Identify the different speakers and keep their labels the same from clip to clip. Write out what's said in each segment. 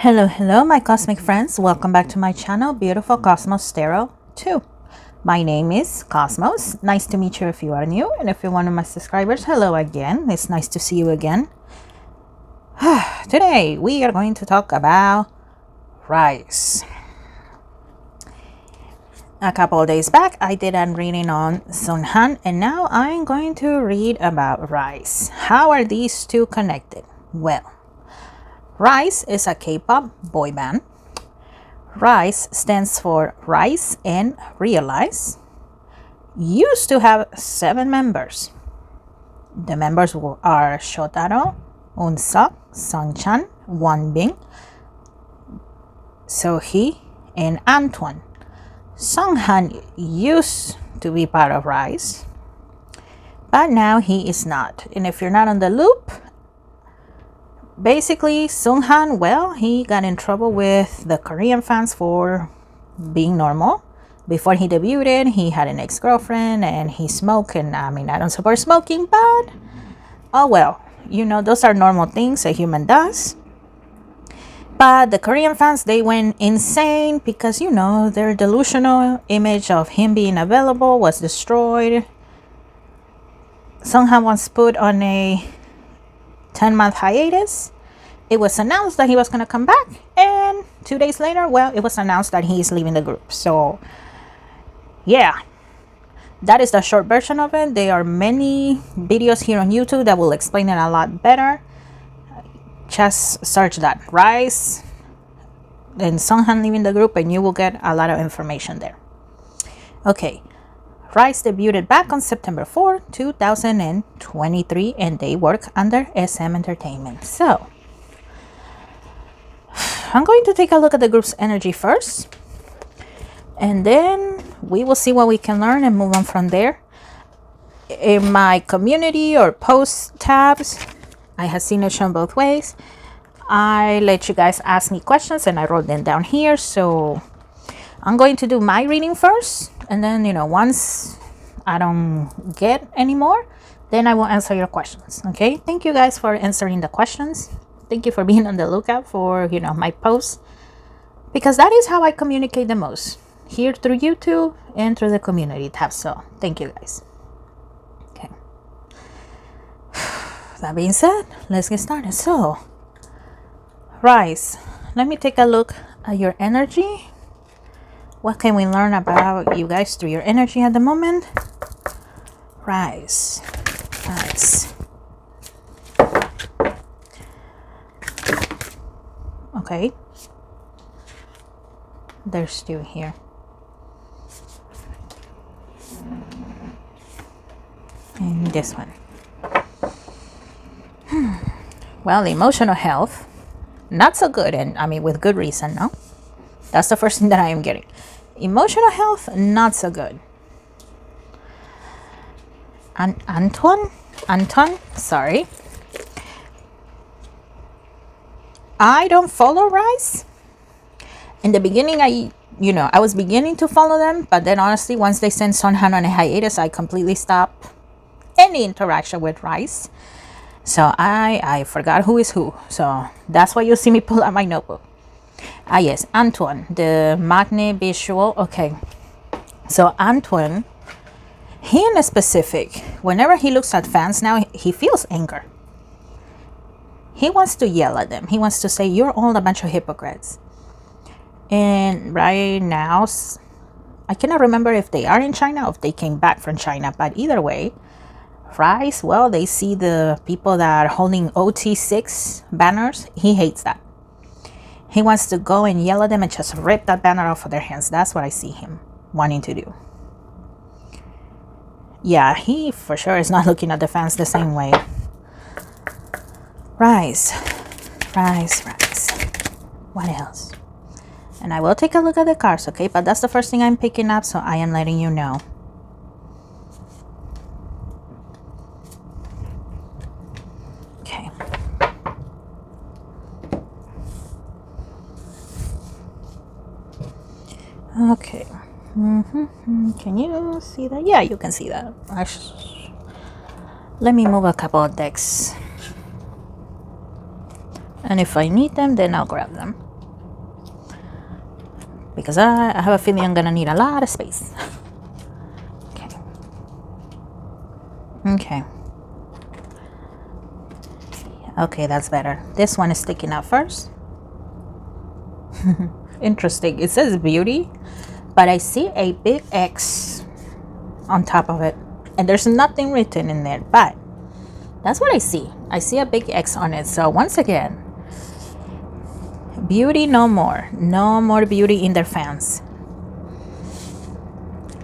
Speaker 1: Hello, my cosmic friends. Welcome back to my channel, Beautiful Cosmos Tarot 2. My name is Cosmos. Nice to meet you if you are new. And if you're one of my subscribers, hello again. It's nice to see you again. Today, we are going to talk about RIIZE. A couple of days back, I did a reading on Seunghan, and now I'm going to read about RIIZE. How are these two connected? Well, RIIZE is a K-pop boy band. RIIZE stands for Rise and Realize. Used to have 7 members. The members are Shotaro, Unsuk, Seunghan, Wonbin, Sohee, and Antoine. Seunghan used to be part of RIIZE, but now he is not. And if you're not on the loop, basically, Seunghan, well, he got in trouble with the Korean fans for being normal. Before he debuted, he had an ex-girlfriend and he smoked. And I mean, I don't support smoking, but oh well, you know, those are normal things a human does. But the Korean fans, they went insane because, you know, their delusional image of him being available was destroyed. Seunghan was put on a 10-month hiatus. It was announced that he was going to come back, and 2 days later, well, it was announced that he is leaving the group. So yeah, that is the short version of it. There are many videos here on YouTube that will explain it a lot better. Just search that, RIIZE and Seunghan leaving the group, and you will get a lot of information there. Okay, RIIZE debuted back on September 4, 2023, and they work under SM Entertainment. So, I'm going to take a look at the group's energy first, and then we will see what we can learn and move on from there. In my community or post tabs, I have seen it shown both ways. I let you guys ask me questions, and I wrote them down here. So, I'm going to do my reading first, and then, you know, once I don't get any more, then I will answer your questions. Okay, thank you guys for answering the questions. Thank you for being on the lookout for, you know, my posts, because that is how I communicate the most, here through YouTube and through the community tab. So thank you guys. Okay, that being said, let's get started. So RIIZE, let me take a look at your energy. What can we learn about you guys through your energy at the moment? RIIZE. Okay. There's 2 here. And this one. Well, emotional health, not so good. And I mean, with good reason, no? That's the first thing that I am getting. Emotional health, not so good. Antoine, sorry. I don't follow RIIZE. In the beginning, I was beginning to follow them, but then honestly, once they sent Seunghan on a hiatus, I completely stopped any interaction with RIIZE. So I forgot who is who. So that's why you see me pull out my notebook. Ah yes, Antoine, the magnet visual. Okay, so Antoine, he in a specific, whenever he looks at fans now, he feels anger. He wants to yell at them. He wants to say, you're all a bunch of hypocrites. And right now, I cannot remember if they are in China or if they came back from China, but either way, RIIZE, well, they see the people that are holding OT6 banners. He hates that. He wants to go and yell at them and just rip that banner off of their hands. That's what I see him wanting to do. Yeah, he for sure is not looking at the fans the same way. RIIZE. What else? And I will take a look at the cards, okay? But that's the first thing I'm picking up, so I am letting you know. Okay. Okay. Can you see that? Yeah, you can see that. Let me move a couple of decks. And if I need them, then I'll grab them. because I have a feeling I'm gonna need a lot of space. Okay. Okay. Okay, that's better. This one is sticking out first. Interesting. It says beauty, but I see a big X on top of it. And there's nothing written in there, but that's what I see. I see a big X on it. So once again, beauty no more. No more beauty in their fans.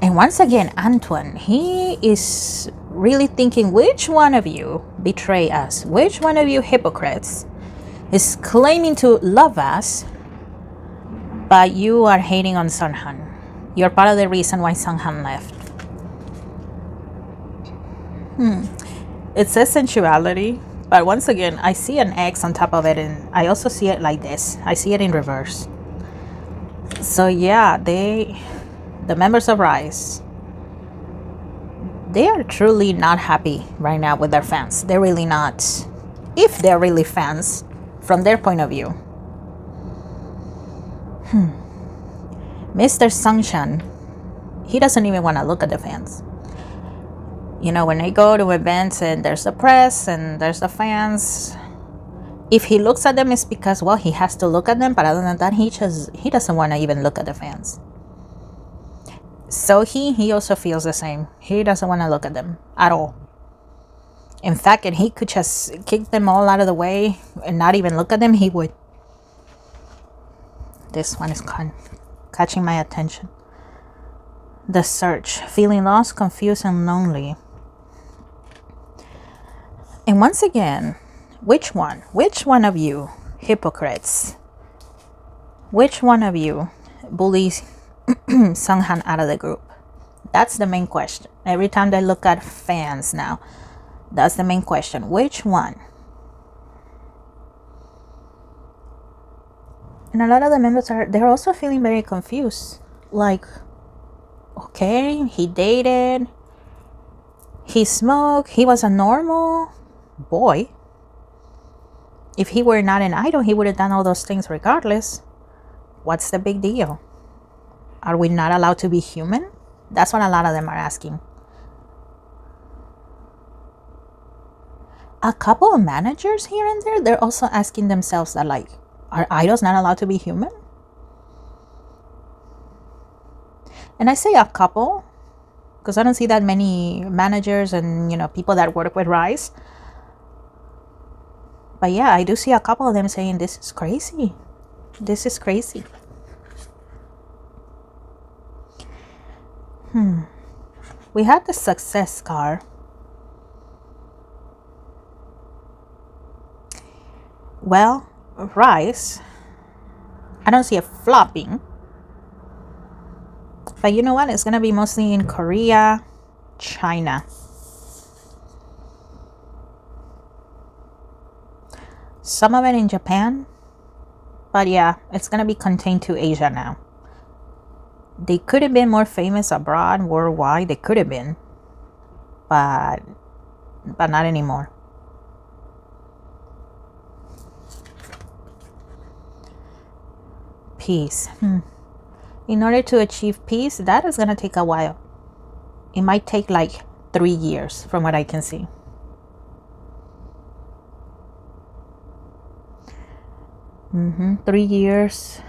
Speaker 1: And once again, Antoine, he is really thinking, which one of you betray us? Which one of you hypocrites is claiming to love us, but you are hating on Seunghan? You're part of the reason why Seunghan left. It says sensuality, but once again, I see an X on top of it, and I also see it like this. I see it in reverse. So yeah, the members of RIIZE, they are truly not happy right now with their fans. They're really not. If they're really fans, from their point of view. Mr. Seunghan, he doesn't even want to look at the fans. You know, when they go to events and there's the press and there's the fans, if he looks at them, it's because, well, he has to look at them. But other than that, he doesn't want to even look at the fans. So he also feels the same. He doesn't want to look at them at all. In fact, if he could just kick them all out of the way and not even look at them, he would. This one is catching my attention. The search, feeling lost, confused, and lonely. And once again, which one of you hypocrites, which one of you bullies Seunghan out of the group? That's the main question. Every time they look at fans now, that's the main question. Which one? And a lot of the members they're also feeling very confused. Like, okay, he dated, he smoked, he was a normal boy. If he were not an idol, he would have done all those things regardless. What's the big deal? Are we not allowed to be human? That's what a lot of them are asking. A couple of managers here and there, they're also asking themselves that, like, are idols not allowed to be human? And I say a couple because I don't see that many managers and, you know, people that work with RIIZE. But yeah, I do see a couple of them saying, this is crazy. This is crazy. We had the success car. Well, RIIZE, I don't see it flopping. But you know what? It's going to be mostly in Korea, China. Some of it in Japan. But yeah, it's going to be contained to Asia now. They could have been more famous abroad, worldwide. They could have been. But not anymore. Peace. In order to achieve peace, that is going to take a while. It might take like 3 years from what I can see. Mm-hmm. 3 years.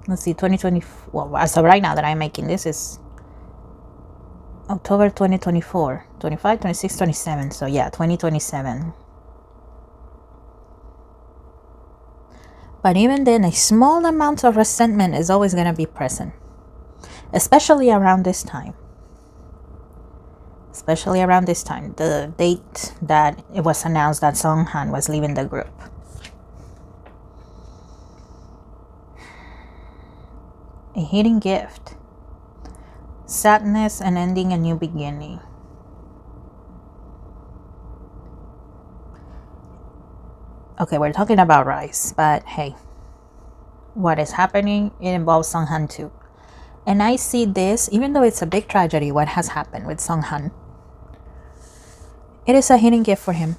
Speaker 1: Let's see, 2020. Well, as of right now that I'm making this is October 2024. 25, 26, 27. So yeah, 2027. But even then, a small amount of resentment is always going to be present. Especially around this time. Especially around this time. The date that it was announced that Seunghan was leaving the group. A hidden gift. Sadness and ending a new beginning. Okay, we're talking about RIIZE, but hey, what is happening, it involves Seunghan too. And I see this, even though it's a big tragedy, what has happened with Seunghan, it is a hidden gift for him.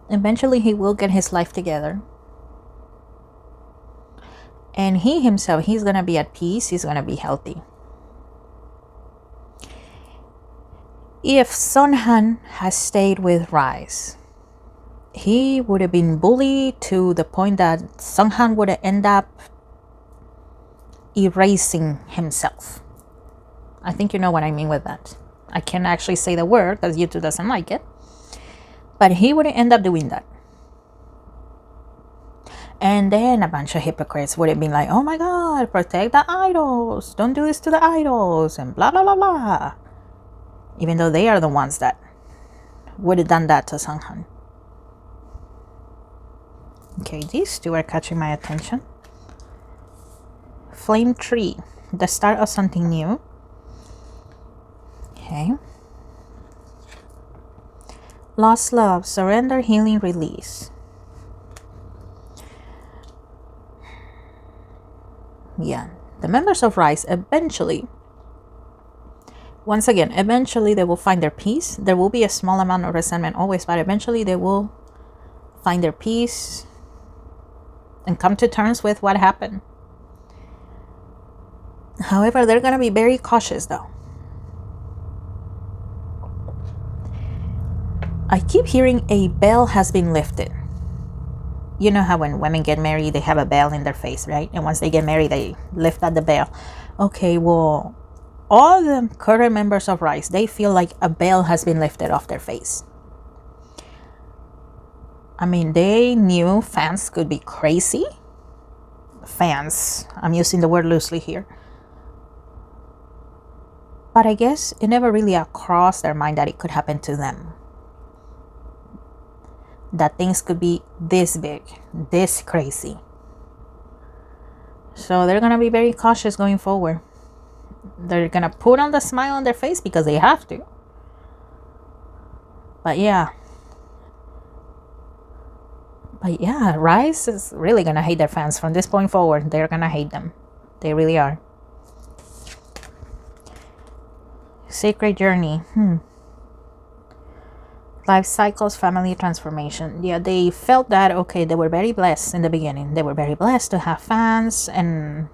Speaker 1: Eventually, he will get his life together. And he himself, he's going to be at peace. He's going to be healthy. If Seunghan has stayed with RIIZE, he would have been bullied to the point that Seunghan would have ended up erasing himself. I think you know what I mean with that. I can't actually say the word because YouTube doesn't like it. But he would end up doing that. And then a bunch of hypocrites would have been like, oh my God, protect the idols. Don't do this to the idols and blah, blah, blah, blah. Even though they are the ones that would have done that to Seunghan. Okay, these two are catching my attention. Flame Tree, the start of something new. Okay. Lost Love, Surrender, Healing, Release. Yeah, the members of RIIZE eventually, once again, eventually they will find their peace. There will be a small amount of resentment always, but eventually they will find their peace and come to terms with what happened. However, they're going to be very cautious though. I keep hearing a veil has been lifted. You know how when women get married, they have a veil in their face, right? And once they get married, they lift up the veil. Okay, well, all the current members of RIIZE, they feel like a veil has been lifted off their face. I mean, they knew fans could be crazy. Fans, I'm using the word loosely here. But I guess it never really crossed their mind that it could happen to them. That things could be this big, this crazy. So they're going to be very cautious going forward. They're going to put on the smile on their face because they have to. But yeah, RIIZE is really going to hate their fans from this point forward. They're going to hate them. They really are. Sacred Journey. Life cycles, family transformation. Yeah, they felt that, okay, they were very blessed in the beginning. They were very blessed to have fans and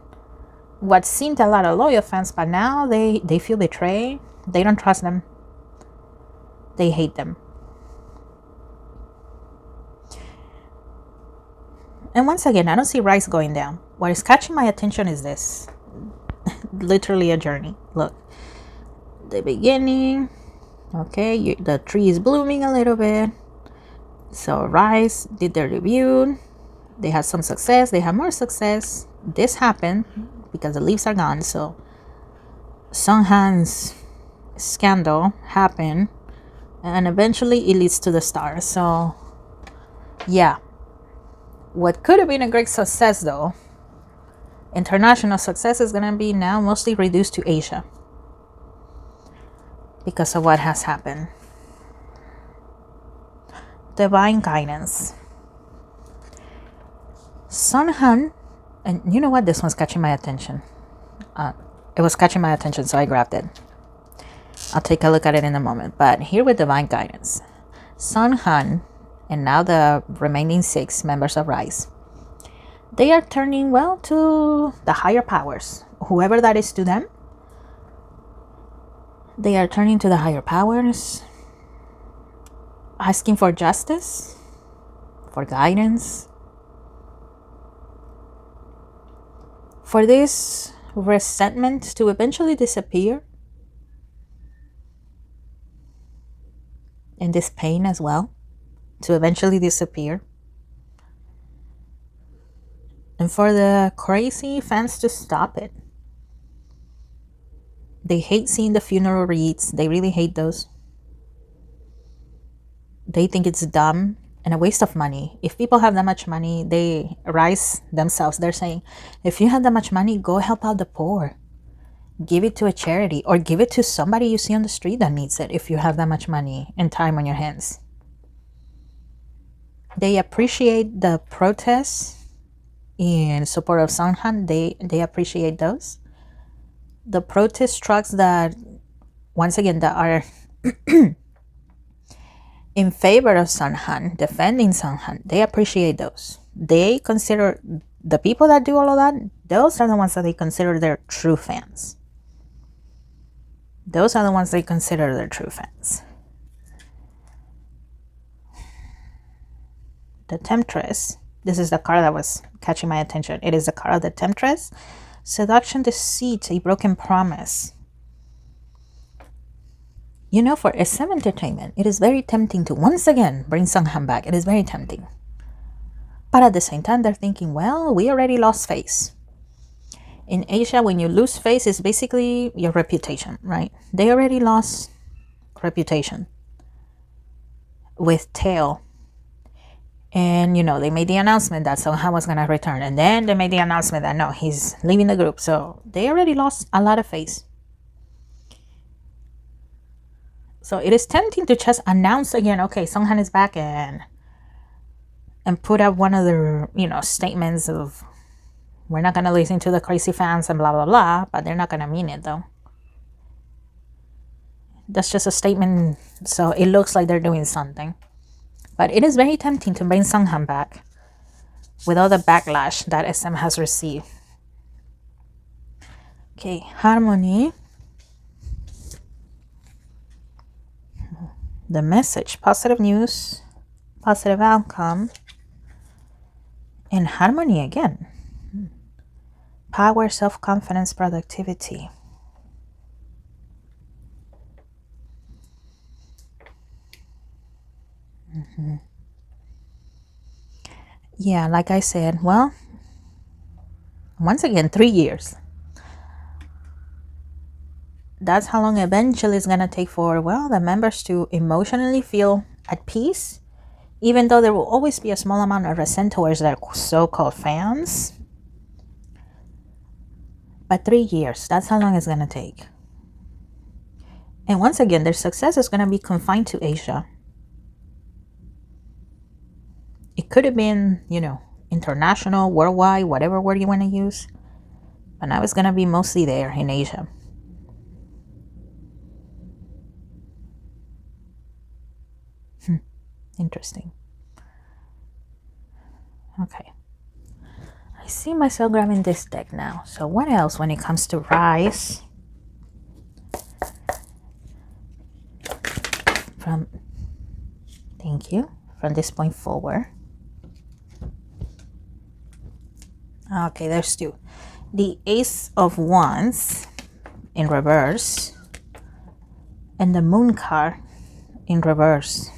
Speaker 1: what seemed a lot of loyal fans, but now they feel betrayed. They don't trust them. They hate them. And once again, I don't see RIIZE going down. What is catching my attention is this. Literally a journey. Look. The beginning. Okay, the tree is blooming a little bit. So RIIZE did their debut. They had some success. They had more success. This happened because the leaves are gone. So Seunghan's scandal happened. And eventually it leads to the stars. So yeah. What could have been a great success though, international success, is going to be now mostly reduced to Asia. Because of what has happened. Divine guidance. Seunghan, and you know what? This one's catching my attention. It was catching my attention, so I grabbed it. I'll take a look at it in a moment. But here with divine guidance, Seunghan, and now the remaining 6 members of RIIZE, they are turning well to the higher powers, whoever that is to them. They are turning to the higher powers, asking for justice, for guidance, for this resentment to eventually disappear, and this pain as well to eventually disappear, and for the crazy fans to stop it. They hate seeing the funeral wreaths. They really hate those. They think it's dumb and a waste of money. If people have that much money, they RIIZE themselves. They're saying, if you have that much money, go help out the poor. Give it to a charity or give it to somebody you see on the street that needs it if you have that much money and time on your hands. They appreciate the protests in support of Seunghan. They appreciate those. The protest trucks that, once again, that are in favor of Seunghan, defending Seunghan. They appreciate those. They consider the people that do all of that, those are the ones that they consider their true fans. Those are the ones they consider their true fans. The Temptress. This is the card that was catching my attention. It is the card of the Temptress. Seduction, deceit, a broken promise. You know, for SM Entertainment, it is very tempting to once again bring Seunghan back. It is very tempting. But at the same time, they're thinking, well, we already lost face. In Asia, when you lose face, it's basically your reputation, right? They already lost reputation with Tail. And, you know, they made the announcement that Seunghan was going to return. And then they made the announcement that, no, he's leaving the group. So they already lost a lot of face. So it is tempting to just announce again, okay, Seunghan is back, and put up one of their, you know, statements of, we're not going to listen to the crazy fans and blah, blah, blah. But they're not going to mean it, though. That's just a statement. So it looks like they're doing something. But it is very tempting to bring Seunghan back with all the backlash that SM has received. Okay, Harmony. The message, positive news, positive outcome, and Harmony again. Power, self-confidence, productivity. Yeah, like I said, well, once again, 3 years. That's how long eventually it's going to take for, well, the members to emotionally feel at peace, even though there will always be a small amount of resent towards their so-called fans. But 3 years, that's how long it's going to take. And once again, their success is going to be confined to Asia. It could have been, you know, international, worldwide, whatever word you want to use. But now it's going to be mostly there in Asia. Interesting. Okay. I see myself grabbing this deck now. So what else when it comes to RIIZE? Thank you. From this point forward. Okay, there's two. The Ace of Wands in reverse. And the Moon card in reverse.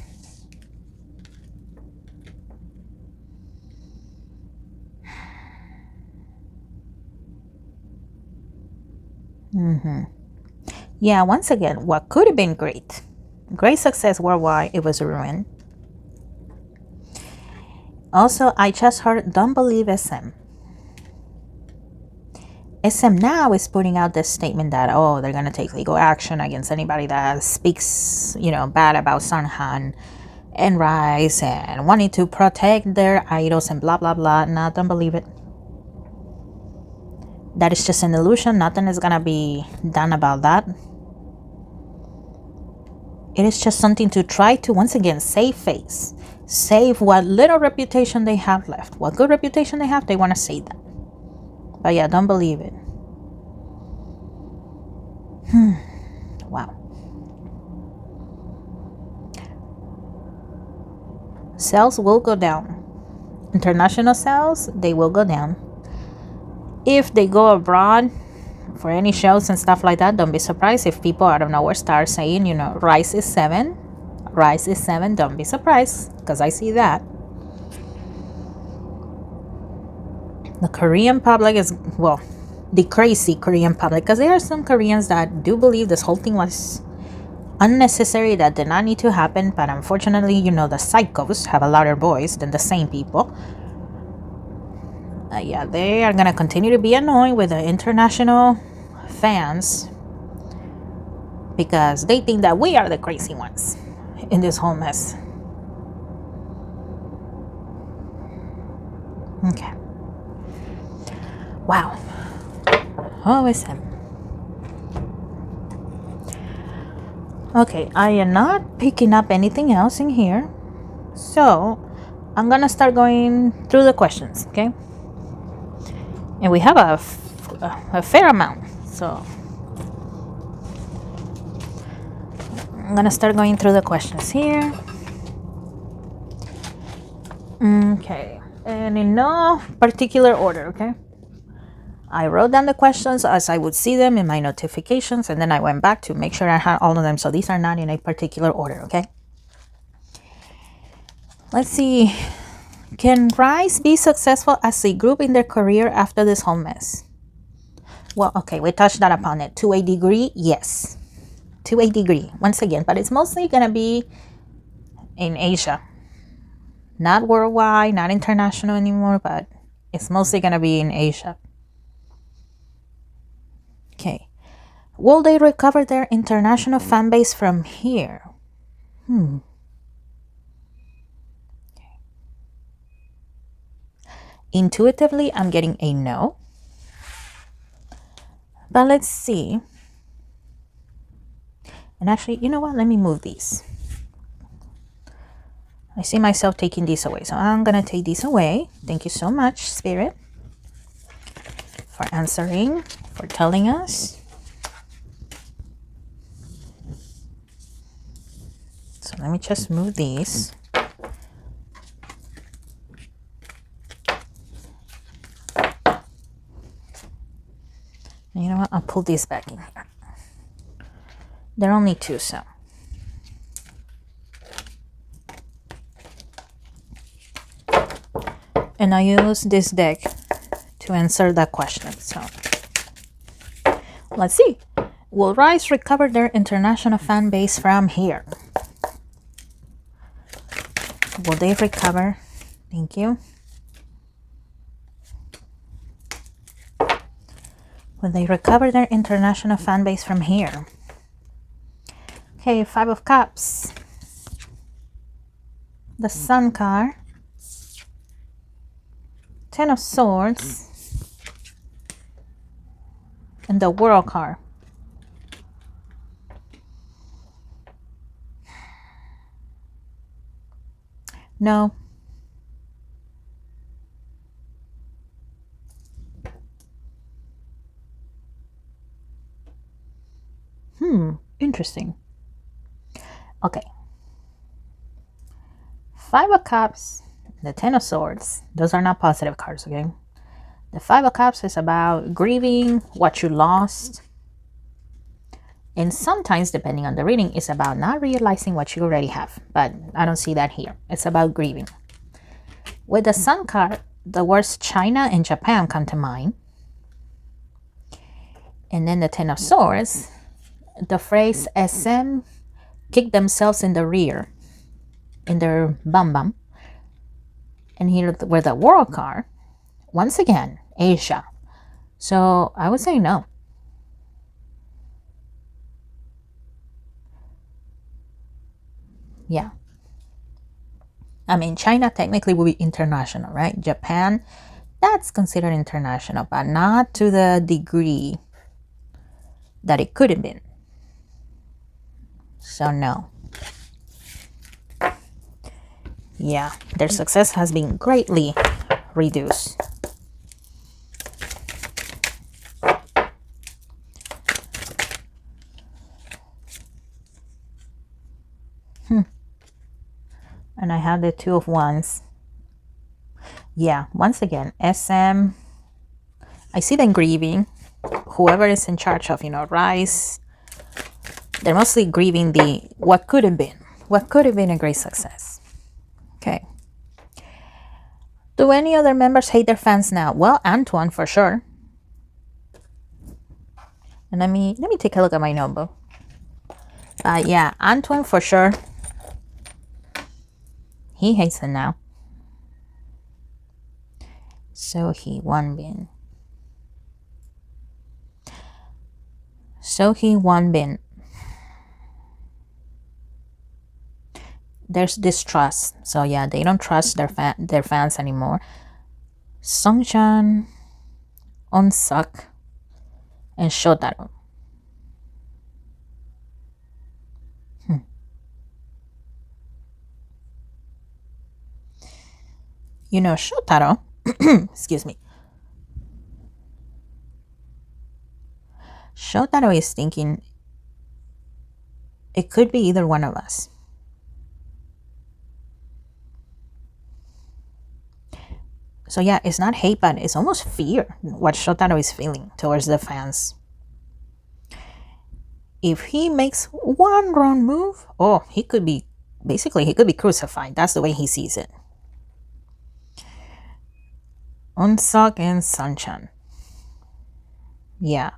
Speaker 1: Yeah, once again, what could have been great success worldwide, it was ruined. Also, I just heard, don't believe SM. SM now is putting out this statement that, oh, they're going to take legal action against anybody that speaks, you know, bad about Seunghan and RIIZE and wanting to protect their idols and blah, blah, blah. No, don't believe it. That is just an illusion. Nothing is going to be done about that. It is just something to try to, once again, save face. Save what little reputation they have left. What good reputation they have, they want to save that. But yeah, don't believe it. Wow. Sales will go down. International sales, they will go down. If they go abroad for any shows and stuff like that, don't be surprised if people out of nowhere start saying, you know, RIIZE is 7. RIIZE is 7. Don't be surprised, because I see that. The Korean public is, well, the crazy Korean public, because there are some Koreans that do believe this whole thing was unnecessary, that did not need to happen. But unfortunately, you know, the psychos have a louder voice than the sane people. Yeah, they are going to continue to be annoying with the international fans because they think that we are the crazy ones in this whole mess. Okay. Wow. OSM. Okay, I am not picking up anything else in here. So I'm gonna start going through the questions, okay? And we have a fair amount. So I'm gonna start going through the questions here. Okay, and in no particular order, okay? I wrote down the questions as I would see them in my notifications, and then I went back to make sure I had all of them. So these are not in a particular order, okay? Let's see. Can RIIZE be successful as a group in their career after this whole mess? Well, okay, we touched that upon it. To a degree, yes. To a degree, once again, but it's mostly gonna be in Asia. Not worldwide, not international anymore, but it's mostly gonna be in Asia. Okay. Will they recover their international fan base from here? Intuitively, I'm getting a no. But let's see. And actually, you know what? Let me move these. I see myself taking these away. So I'm going to take these away. Thank you so much, Spirit, for answering, for telling us. So let me just move these. And you know what? I'll pull these back in here. They're only two, so. And I use this deck to answer that question. So let's see. Will RIIZE recover their international fan base from here? Will they recover? Thank you. Will they recover their international fan base from here? Okay, 5 of Cups. The Sun card. 10 of Swords. And the World card. No. Interesting. Okay. 5 of Cups, the 10 of Swords. Those are not positive cards, okay? The 5 of Cups is about grieving what you lost. And sometimes, depending on the reading, it's about not realizing what you already have. But I don't see that here. It's about grieving. With the Sun card, the words China and Japan come to mind. And then the 10 of Swords, the phrase SM kick themselves in the rear, in their bum bum. And here with the World card, once again, Asia. So I would say no. Yeah. I mean, China technically will be international, right? Japan, that's considered international, but not to the degree that it could have been. So no. Yeah, their success has been greatly reduced. And I have the 2 of Wands. Yeah, once again, SM, I see them grieving. Whoever is in charge of, RIIZE, they're mostly grieving what could have been. What could have been a great success. Okay. Do any other members hate their fans now? Well, Antoine for sure. And let me take a look at my notebook. Yeah, Antoine for sure. He hates them now. So he won bin. There's distrust. So yeah, they don't trust their fans anymore. Seunghan, Onsak, and Shotaro. Shotaro, excuse me, Shotaro is thinking it could be either one of us. So yeah, it's not hate, but it's almost fear what Shotaro is feeling towards the fans. If he makes one wrong move, he could be crucified. That's the way he sees it. Unsuk and Seunghan. Yeah.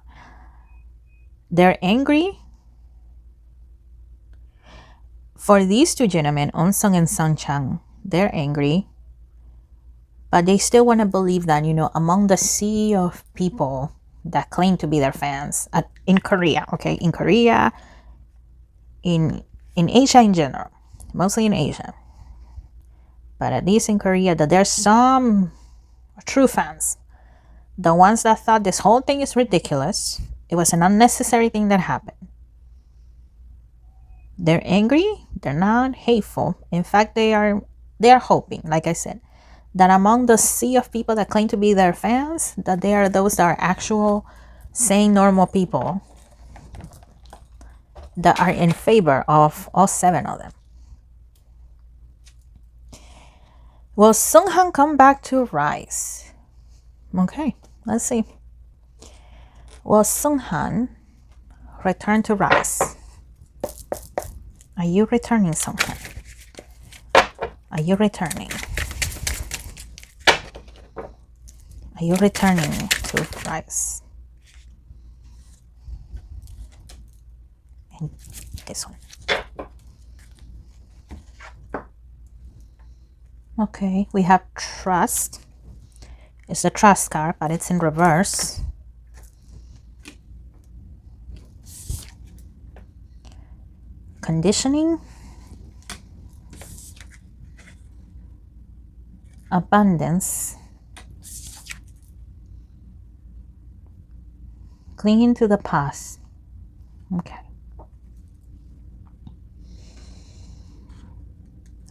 Speaker 1: They're angry. For these two gentlemen, Unsung and Seunghan, they're angry. But they still want to believe that, among the sea of people that claim to be their fans in Korea, okay? In Korea, in Asia in general, mostly in Asia. But at least in Korea, that there's some true fans. The ones that thought this whole thing is ridiculous. It was an unnecessary thing that happened. They're angry. They're not hateful. In fact, they are hoping, like I said, that among the sea of people that claim to be their fans, that they are those that are actual, sane, normal people that are in favor of all 7 of them. Will Seunghan come back to RIIZE? Okay, let's see. Will Seunghan return to RIIZE? Are you returning, Seunghan? Are you returning? Are you returning to RIIZE? And this one. Okay, we have trust. It's a trust card, but it's in reverse. Conditioning. Abundance. Clinging to the past. Okay.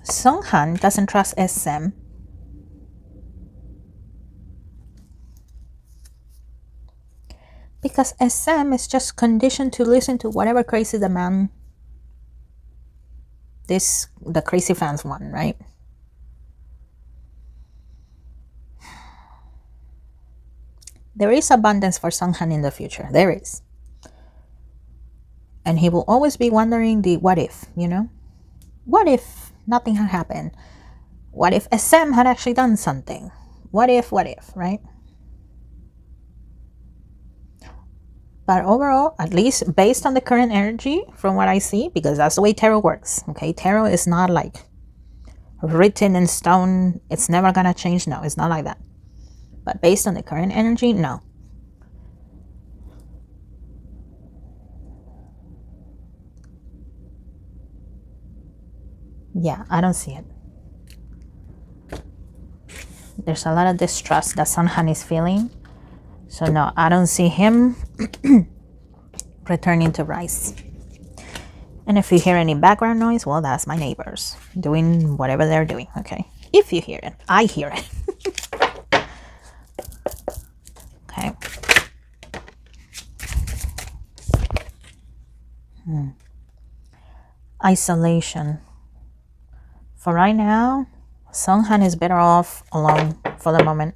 Speaker 1: Seunghan doesn't trust SM. Because SM is just conditioned to listen to whatever crazy the crazy fans want, right? There is abundance for Seunghan in the future. There is. And he will always be wondering the what if, What if nothing had happened? What if SM had actually done something? What if, right? But overall, at least based on the current energy, from what I see, because that's the way tarot works, okay? Tarot is not like written in stone. It's never gonna change. No, it's not like that. But based on the current energy, no. Yeah, I don't see it. There's a lot of distrust that Seunghan is feeling. So no, I don't see him returning to RIIZE. And if you hear any background noise, well, that's my neighbors doing whatever they're doing, okay? If you hear it, I hear it. Okay. Isolation. For right now, Seunghan is better off alone for the moment.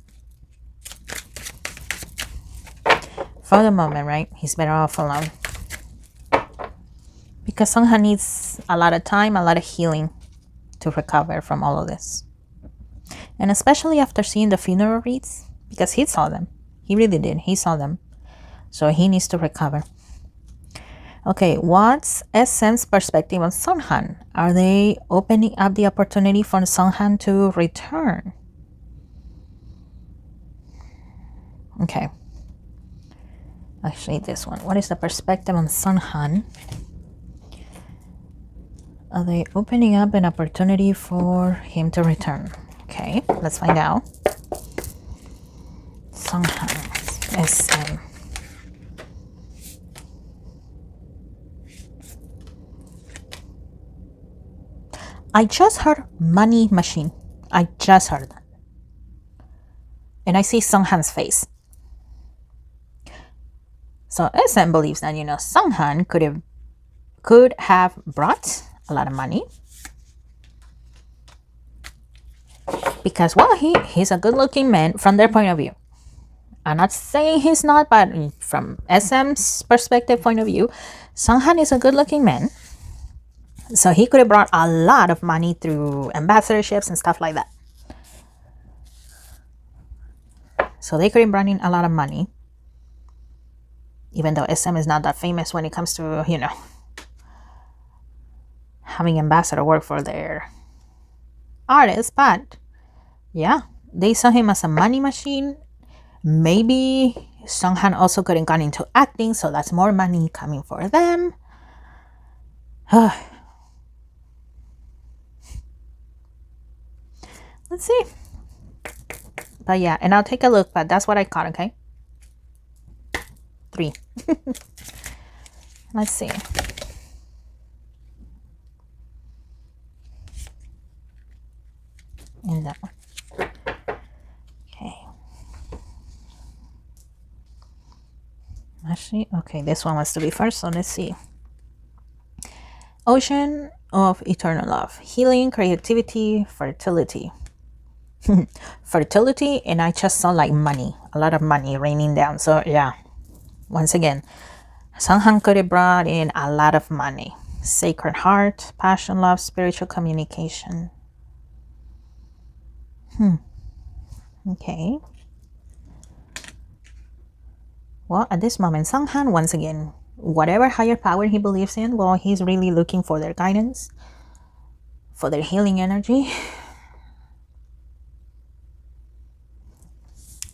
Speaker 1: For the moment, right? He's better off alone. Because Seunghan needs a lot of time, a lot of healing to recover from all of this. And especially after seeing the funeral wreaths, because he saw them. He really did. He saw them. So he needs to recover. Okay, what's SM's perspective on Seunghan? Are they opening up the opportunity for Seunghan to return? Okay. Actually, this one. What is the perspective on Seunghan? Are they opening up an opportunity for him to return? Okay, let's find out. Seunghan, SM. I just heard money machine. I just heard that. And I see Seunghan's face. So SM believes that, Seunghan could have brought a lot of money because, well, he's a good-looking man from their point of view. I'm not saying he's not, but from SM's perspective point of view, Seunghan is a good-looking man. So he could have brought a lot of money through ambassadorships and stuff like that. So they could have brought in a lot of money, even though SM is not that famous when it comes to, having ambassador work for their artists. But yeah, they saw him as a money machine. Maybe Seunghan also could have gone into acting, so that's more money coming for them. Let's see. But yeah, and I'll take a look, but that's what I caught, okay? 3. Let's see. And that one. Okay. Actually, okay, this one wants to be first, so let's see. Ocean of eternal love. Healing, creativity, fertility. Fertility, and I just saw like money. A lot of money raining down. So yeah, once again, Seunghan could have brought in a lot of money. Sacred heart, passion, love, spiritual communication. Okay. Well, at this moment, Seunghan, once again, whatever higher power he believes in, well, he's really looking for their guidance, for their healing energy.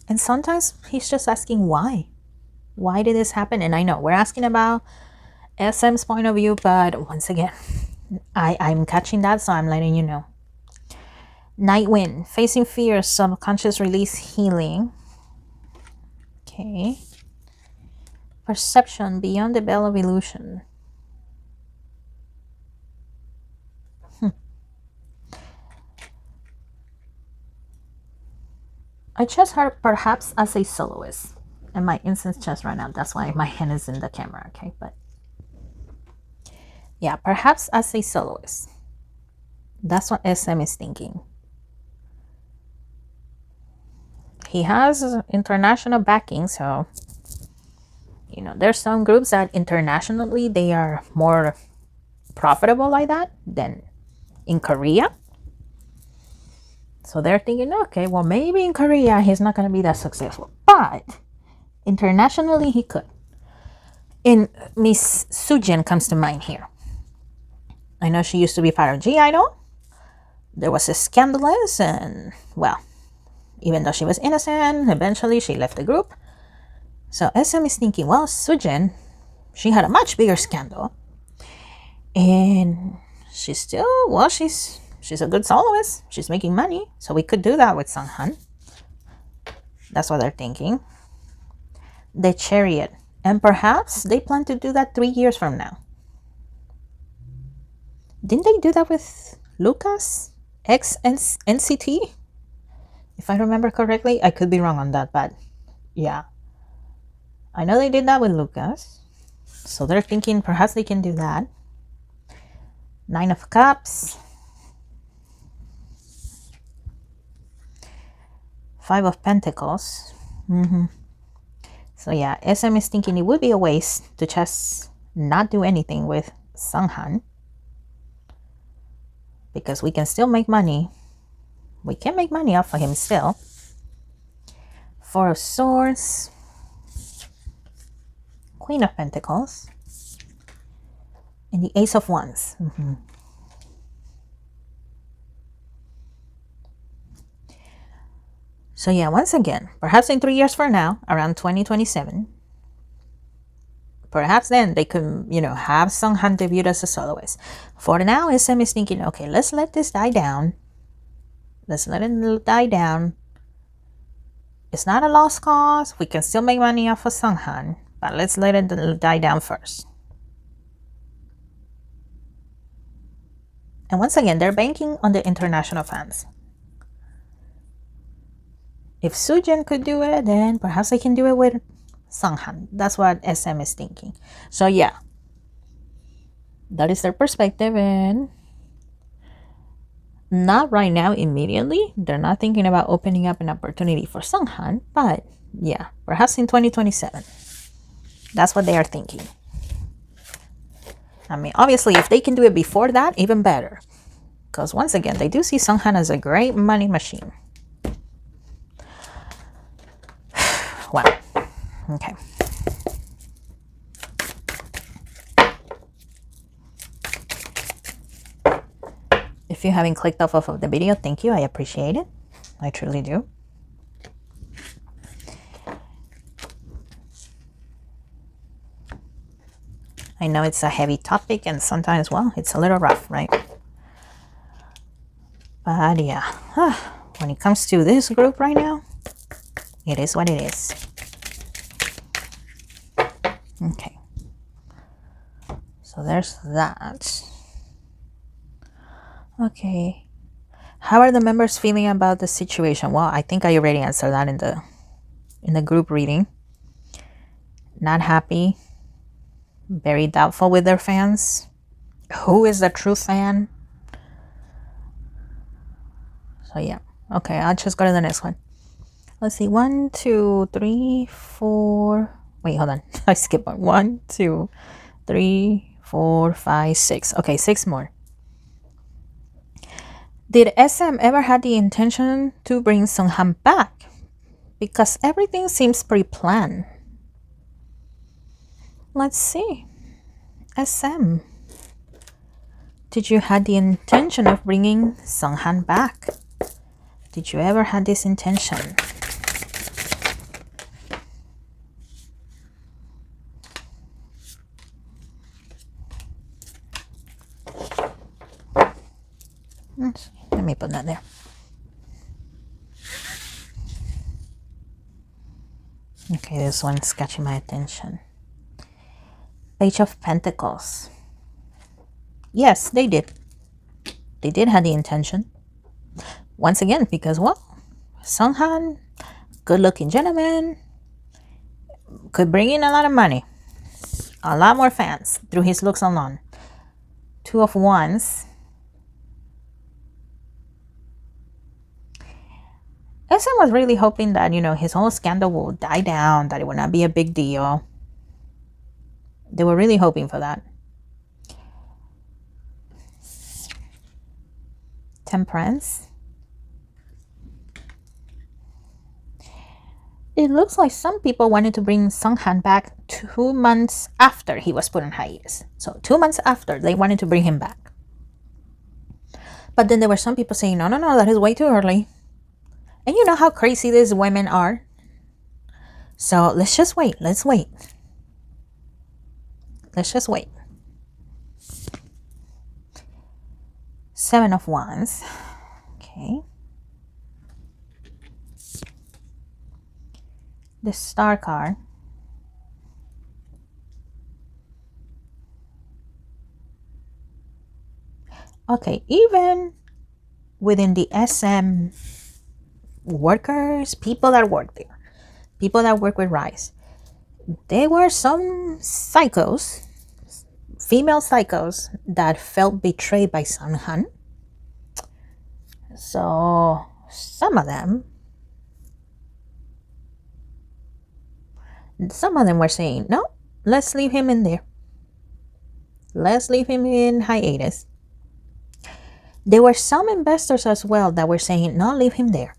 Speaker 1: And sometimes he's just asking why. Why did this happen? And I know we're asking about SM's point of view, but once again, I'm catching that, so I'm letting you know. Night wind, facing fear, subconscious release, healing. Okay. Perception, beyond the veil of illusion. I just heard perhaps as a soloist, and my incense just ran out. That's why my hand is in the camera, okay? But yeah, perhaps as a soloist. That's what SM is thinking. He has international backing, so there's some groups that internationally they are more profitable like that than in Korea. So they're thinking, okay, well, maybe in Korea he's not going to be that successful, but internationally he could. And Miss Seunghan comes to mind here. I know she used to be part of G-Idol. There was a scandalous, and well, even though she was innocent, eventually she left the group. So SM is thinking, well, Seunghan, she had a much bigger scandal, and she's still, well, she's a good soloist. She's making money, so we could do that with Seunghan. That's what they're thinking. The Chariot, and perhaps they plan to do that 3 years from now. Didn't they do that with Lucas ex NCT? If I remember correctly, I could be wrong on that, but yeah, I know they did that with Lucas. So they're thinking perhaps they can do that. 9 of Cups. 5 of Pentacles. So yeah, SM is thinking it would be a waste to just not do anything with Seunghan, because we can still make money. We can make money off of him still. 4 of Swords. Queen of Pentacles. And the Ace of Wands. So yeah, once again, perhaps in 3 years from now, around 2027, perhaps then they could, have Seunghan debut as a soloist. For now, SM is thinking, okay, let's let this die down. Let's let it die down. It's not a lost cause. We can still make money off of Seunghan, but let's let it die down first. And once again, they're banking on the international fans. If Seunghan could do it, then perhaps they can do it with Seunghan. That's what SM is thinking. So yeah, that is their perspective, and not right now immediately. They're not thinking about opening up an opportunity for Seunghan, but yeah, perhaps in 2027. That's what they are thinking. I mean, obviously, if they can do it before that, even better. Because once again, they do see Seunghan as a great money machine. Wow. Okay. If you haven't clicked off of the video, thank you. I appreciate it. I truly do. I know it's a heavy topic, and sometimes, well, it's a little rough, right? But yeah, when it comes to this group right now, it is what it is. Okay. So there's that. Okay. How are the members feeling about the situation? Well, I think I already answered that in the group reading. Not happy. Very doubtful with their fans. Who is the true fan? So yeah. Okay, I'll just go to the next one. Let's see. 1, 2, 3, 4. Wait, hold on. I skipped one. 1, 2, 3, 4, 5, 6. Okay, 6 more. Did SM ever had the intention to bring Seunghan back? Because everything seems pre-planned. Let's see. SM. Did you had the intention of bringing Seunghan back? Did you ever had this intention? Let me put that there. Okay, this one's catching my attention. Page of Pentacles. Yes, they did. They did have the intention. Once again, because, well, Seunghan, good-looking gentleman, could bring in a lot of money. A lot more fans through his looks alone. 2 of Wands. SM was really hoping that, you know, his whole scandal will die down, that it would not be a big deal. They were really hoping for that. Temperance. It looks like some people wanted to bring Seunghan back 2 months after he was put on hiatus. So 2 months after, they wanted to bring him back. But then there were some people saying, no, that is way too early. And you know how crazy these women are. So let's just wait. Let's wait. Let's just wait. 7 of Wands. Okay. The Star card. Okay, even within the SM workers, people that work there, people that work with RIIZE, there were some psychos, female psychos, that felt betrayed by Seunghan. So some of them were saying, no, let's leave him in there. Let's leave him in hiatus. There were some investors as well that were saying, no, leave him there.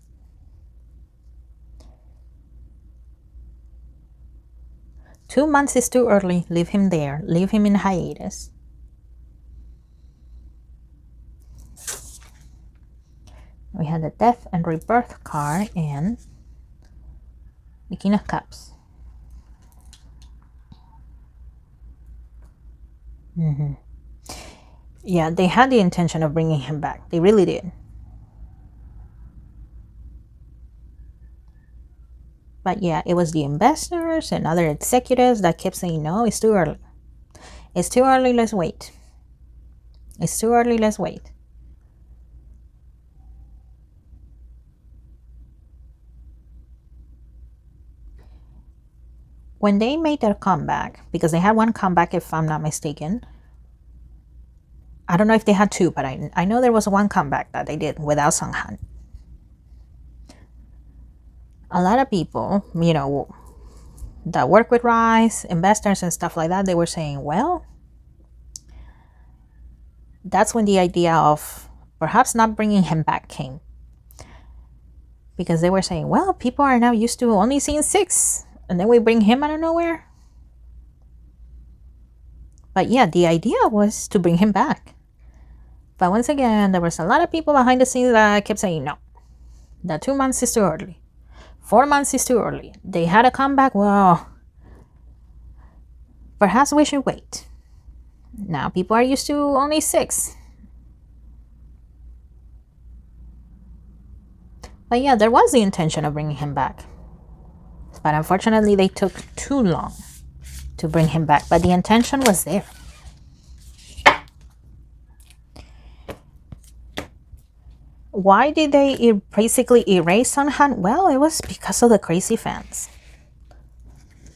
Speaker 1: Two months is too early. Leave him there. Leave him in hiatus. We had the Death and Rebirth card and the King of Cups. Yeah, they had the intention of bringing him back. They really did. But yeah, it was the investors and other executives that kept saying, no, it's too early. It's too early, let's wait. It's too early, let's wait. when they made their comeback, because they had one comeback if I'm not mistaken. I don't know if they had two, but I know there was one comeback that they did without Seunghan. A lot of people, you know, that work with RIIZE, investors and stuff like that, they were saying, well, that's when the idea of perhaps not bringing him back came. Because they were saying, well, people are now used to only seeing 6, and then we bring him out of nowhere. But yeah, the idea was to bring him back. But once again, there was a lot of people behind the scenes that kept saying, no, that 2 months is too early. 4 months is too early. They had a comeback. Well, perhaps we should wait. Now people are used to only 6. But yeah, there was the intention of bringing him back. But unfortunately, they took too long to bring him back. But the intention was there. Why did they basically erase Seunghan? Well, it was because of the crazy fans.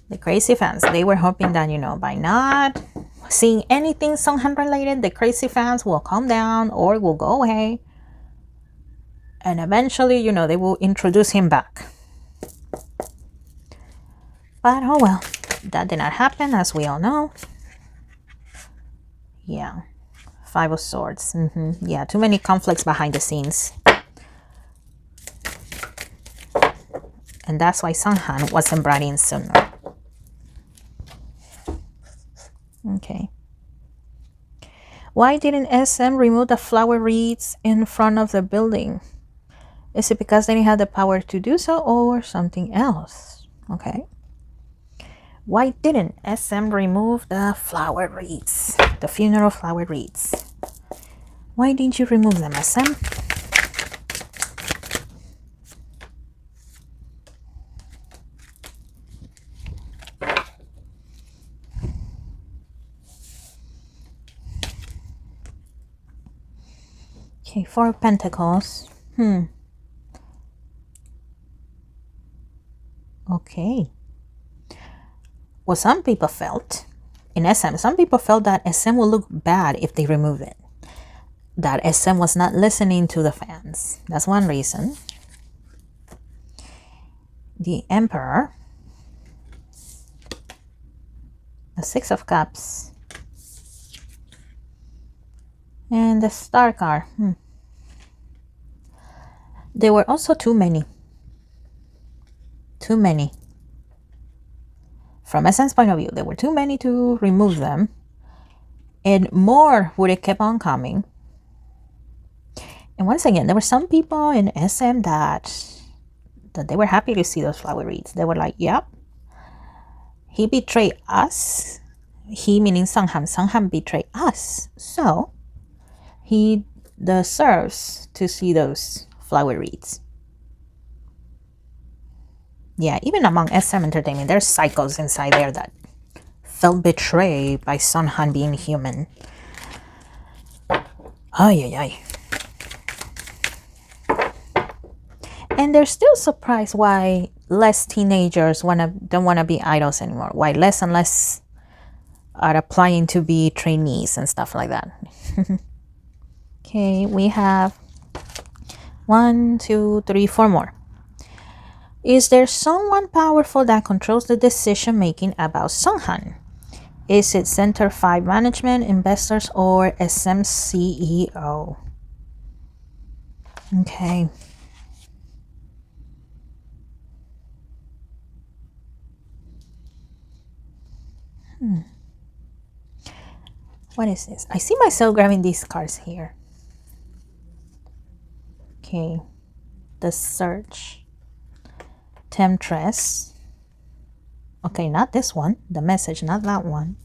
Speaker 1: The crazy fans. They were hoping that, you know, by not seeing anything Seunghan related, the crazy fans will calm down or will go away. And eventually, you know, they will introduce him back. But oh well, that did not happen, as we all know. Yeah. 5 of Swords. Yeah, too many conflicts behind the scenes. And that's why Seunghan wasn't brought in sooner. Okay. Why didn't SM remove the flower wreaths in front of the building? Is it because they didn't have the power to do so or something else? Okay. Why didn't SM remove the flower wreaths? The funeral flower wreaths. Why didn't you remove them, SM? Okay, 4 of Pentacles. Okay. Well, some people felt, in SM, some people felt that SM will look bad if they remove it. That SM was not listening to the fans. That's one reason. The Emperor. The 6 of Cups. And the Star card. There were also too many. Too many. From SM's point of view, there were too many to remove them. And more would have kept on coming. And once again, there were some people in SM that they were happy to see those flower wreaths. They were like, yep, he betrayed us. He meaning Seunghan. Seunghan betrayed us. So he deserves to see those flower wreaths. Yeah, even among SM Entertainment, there's psychos inside there that felt betrayed by Seunghan being human. Ay, ay, ay. And they're still surprised why less teenagers don't want to be idols anymore. Why less and less are applying to be trainees and stuff like that. Okay, we have 1, 2, 3, 4 more. Is there someone powerful that controls the decision making about Seunghan? Is it Center 5 management, investors, or SM CEO? Okay. What is this? I see myself grabbing these cards here. Okay. The Search. Temptress. Okay, not this one. The Message, not that one.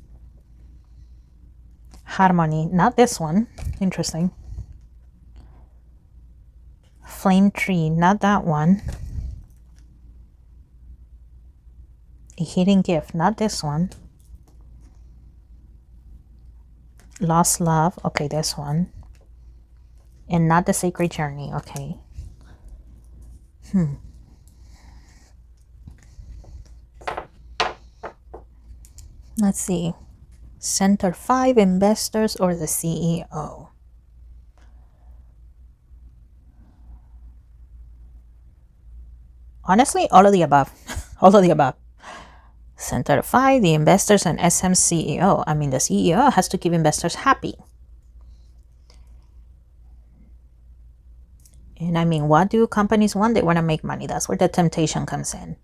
Speaker 1: Harmony, not this one. Interesting. Flame Tree, not that one. A Hidden Gift, not this one. Lost Love, okay, this one. And not the Sacred Journey, okay. Let's see. Center 5 investors or the CEO? Honestly, all of the above. All of the above. Center 5, the investors, and SM CEO. I mean, the CEO has to keep investors happy. And I mean, what do companies want? They want to make money. That's where the temptation comes in.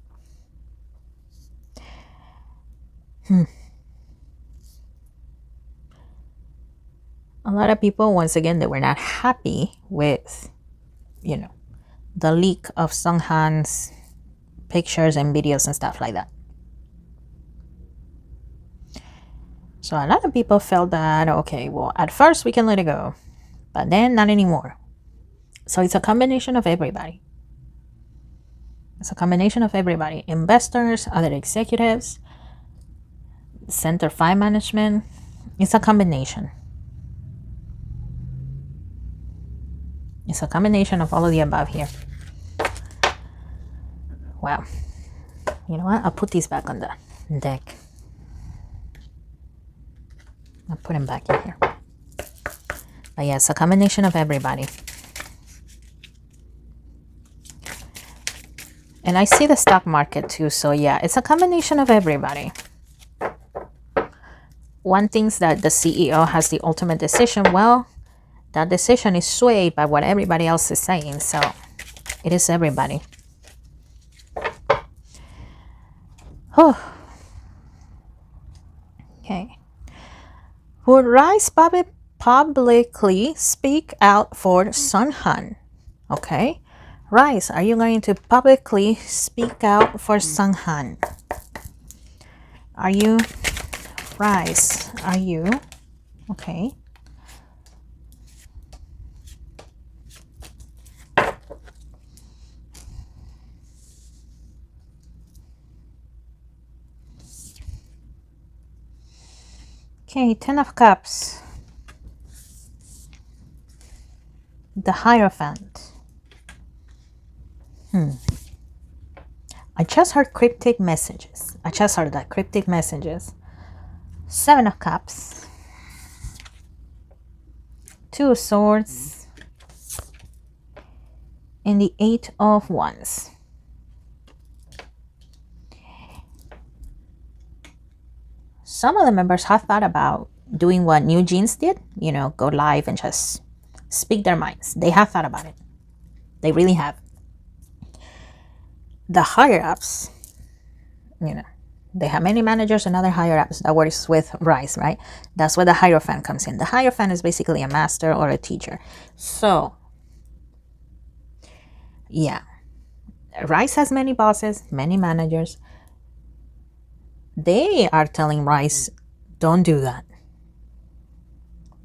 Speaker 1: A lot of people, once again, they were not happy with, the leak of Seunghan's pictures and videos and stuff like that. So a lot of people felt that, okay, well, at first we can let it go, but then not anymore. So it's a combination of everybody. It's a combination of everybody. Investors, other executives, Center 5 management. It's a combination. It's a combination of all of the above here. Wow. You know what? I'll put these back on the deck. I'll put them back in here. But yeah, it's a combination of everybody. And I see the stock market too. So yeah, it's a combination of everybody. One thinks that the CEO has the ultimate decision. Well, that decision is swayed by what everybody else is saying. So it is everybody. Oh. Okay. Would RIIZE publicly speak out for Seunghan? Okay. RIIZE, are you going to publicly speak out for Seunghan? Are you? RIIZE, are you? Okay. Okay, 10 of Cups. The Hierophant. I just heard cryptic messages. I just heard that, cryptic messages. 7 of Cups. 2 of Swords. And the 8 of Wands. Some of the members have thought about doing what New Jeans did, go live and just speak their minds. They have thought about it. They really have. The higher-ups, they have many managers and other higher-ups that works with RIIZE, right? That's where the Hierophant comes in. The Hierophant is basically a master or a teacher. So, yeah. RIIZE has many bosses, many managers. They are telling RIIZE, don't do that.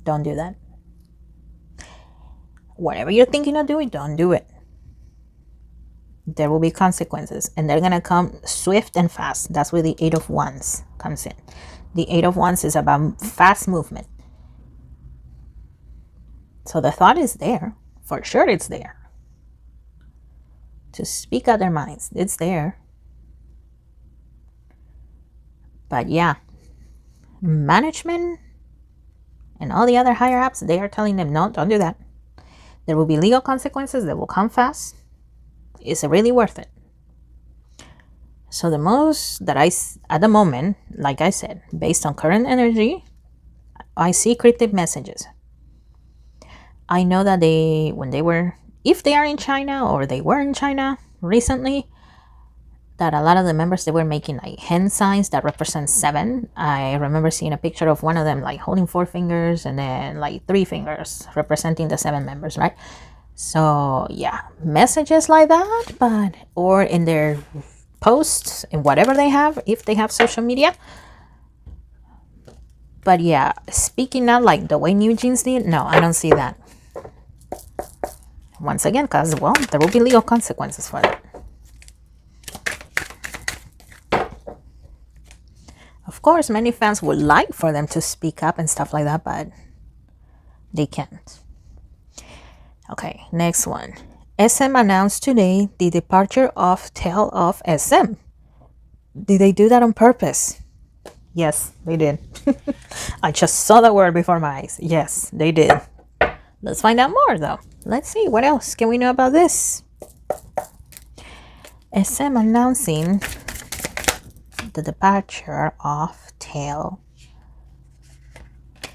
Speaker 1: Don't do that. Whatever you're thinking of doing, don't do it. There will be consequences, and they're going to come swift and fast. That's where the 8 of Wands comes in. The 8 of Wands is about fast movement. So the thought is there. For sure it's there. To speak out their minds. It's there. But yeah, management and all the other higher ups, they are telling them, no, don't do that. There will be legal consequences that will come fast. Is it really worth it? So the most that at the moment, like I said, based on current energy, I see cryptic messages. I know that if they are in China or they were in China recently, that a lot of the members, they were making like hand signs that represent 7. I remember seeing a picture of one of them like holding 4 fingers and then like 3 fingers representing the 7 members, right? So yeah, messages like that, or in their posts and whatever they have, if they have social media. But yeah, speaking out like the way New Jeans did, no, I don't see that. Once again, because, well, there will be legal consequences for that. Of course, many fans would like for them to speak up and stuff like that, but they can't. Okay, next one. SM announced today the departure of Tale of SM. Did they do that on purpose? Yes, they did. I just saw the word before my eyes. Yes, they did. Let's find out more though. Let's see, what else can we know about this? SM announcing the departure of Tail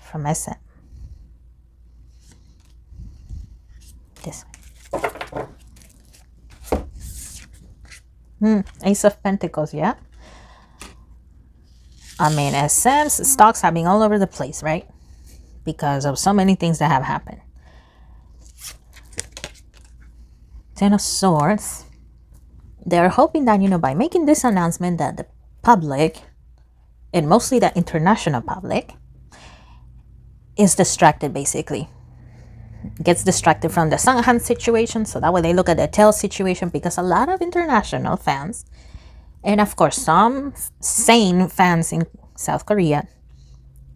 Speaker 1: from SM. This one. Ace of Pentacles, yeah. I mean, SM's stocks have been all over the place, right? Because of so many things that have happened. Ten of Swords. They're hoping that, by making this announcement that the public, and mostly the international public, is distracted basically. Gets distracted from the Seunghan situation, so that way they look at the Tail situation, because a lot of international fans, and of course some sane fans in South Korea,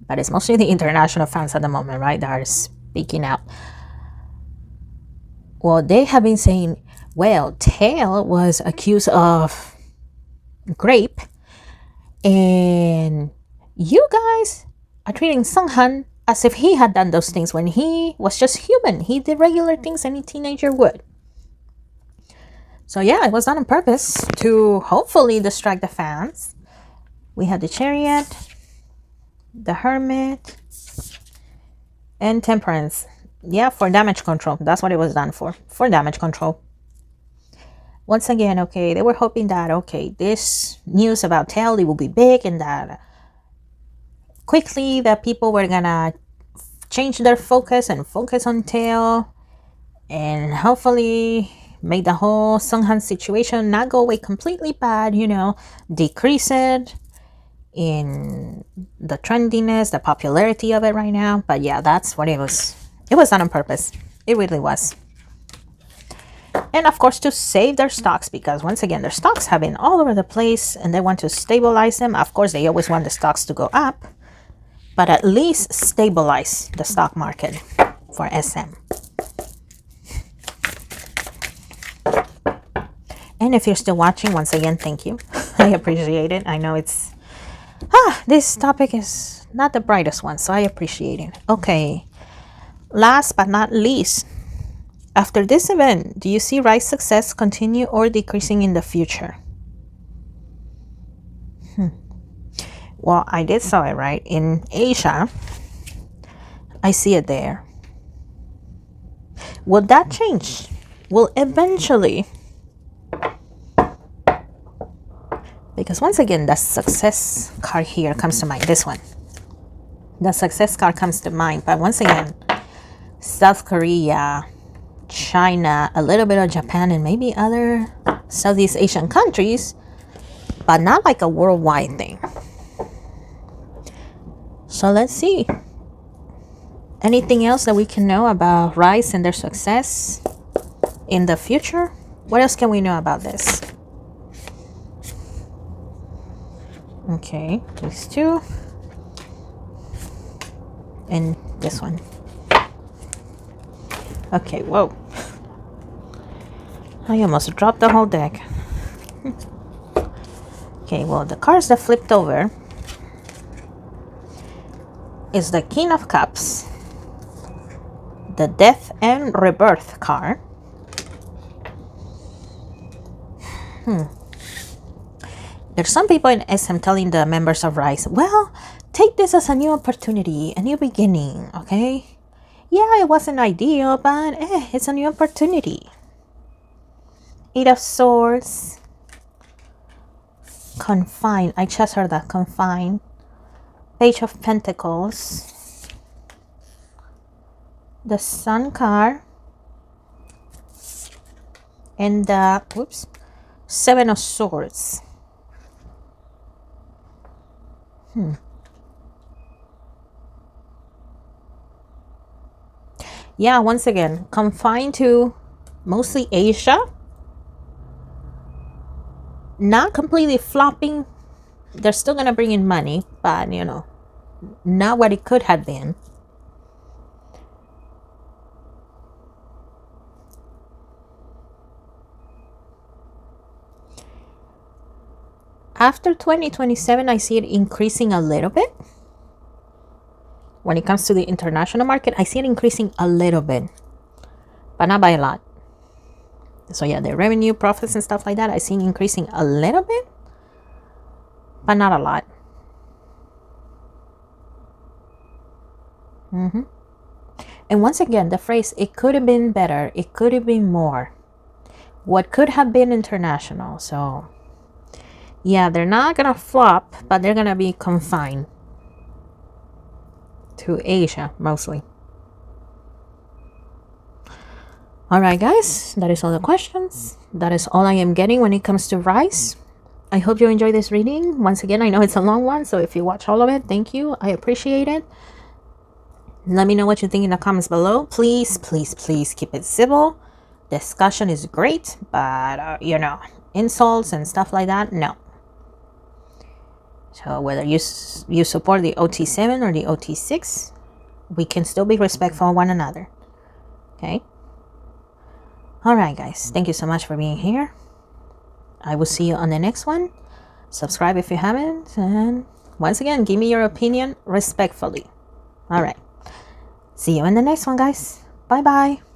Speaker 1: but it's mostly the international fans at the moment, right, that are speaking out. Well, they have been saying, well, Tail was accused of rape, and you guys are treating Seunghan as if he had done those things when he was just human. He did regular things any teenager would. So yeah, it was done on purpose to hopefully distract the fans. We have the Chariot, the Hermit, and Temperance. Yeah, for damage control. That's what it was done for damage control. Once again, okay, they were hoping that, okay, this news about Tail, it will be big, and that quickly that people were gonna change their focus and focus on Tail, and hopefully make the whole Seunghan situation not go away completely bad, decrease it in the trendiness, the popularity of it right now. But yeah, that's what it was. It was done on purpose. It really was. And of course, to save their stocks, because once again, their stocks have been all over the place and they want to stabilize them. Of course, they always want the stocks to go up, but at least stabilize the stock market for SM. And if you're still watching, once again, thank you. I appreciate it. I know it's this topic is not the brightest one, so I appreciate it. Okay, last but not least, after this event, do you see RIIZE success continue or decreasing in the future? Well, I did saw it, right? In Asia, I see it there. Will that change? Will eventually, because once again, the success card here comes to mind. This one, the success card comes to mind. But once again, South Korea, China, a little bit of Japan, and maybe other Southeast Asian countries, but not like a worldwide thing. So let's see. Anything else that we can know about RIIZE and their success in the future? What else can we know about this? Okay, these two. And this one. Okay, whoa. I almost dropped the whole deck. Okay, well, the cards that flipped over is the King of Cups, the Death and Rebirth card. There's some people in SM telling the members of RIIZE, well, take this as a new opportunity, a new beginning, okay? Yeah, it wasn't ideal, but it's a new opportunity. Eight of Swords. Confined. I just heard that. Confined. Page of Pentacles. The Sun card. And the, Seven of Swords. Yeah, once again, confined to mostly Asia. Not completely flopping. They're still going to bring in money, but, not what it could have been. After 2027, I see it increasing a little bit. When it comes to the international market, I see it increasing a little bit, but not by a lot. So yeah, the revenue, profits, and stuff like that, I see it increasing a little bit, but not a lot. And once again, the phrase, it could have been better, it could have been more. What could have been international. So yeah, they're not gonna flop, but they're gonna be confined to Asia mostly. All right, guys, that is all the questions. That is all I am getting when it comes to RIIZE. I hope you enjoy this reading. Once again, I know it's a long one, so if you watch all of it, thank you. I appreciate it. Let me know what you think in the comments below. Please, please, please keep it civil. Discussion is great, but you know, insults and stuff like that, no. So whether you support the OT7 or the OT6, we can still be respectful of one another. Okay? All right, guys. Thank you so much for being here. I will see you on the next one. Subscribe if you haven't. And once again, give me your opinion respectfully. All right. See you in the next one, guys. Bye-bye.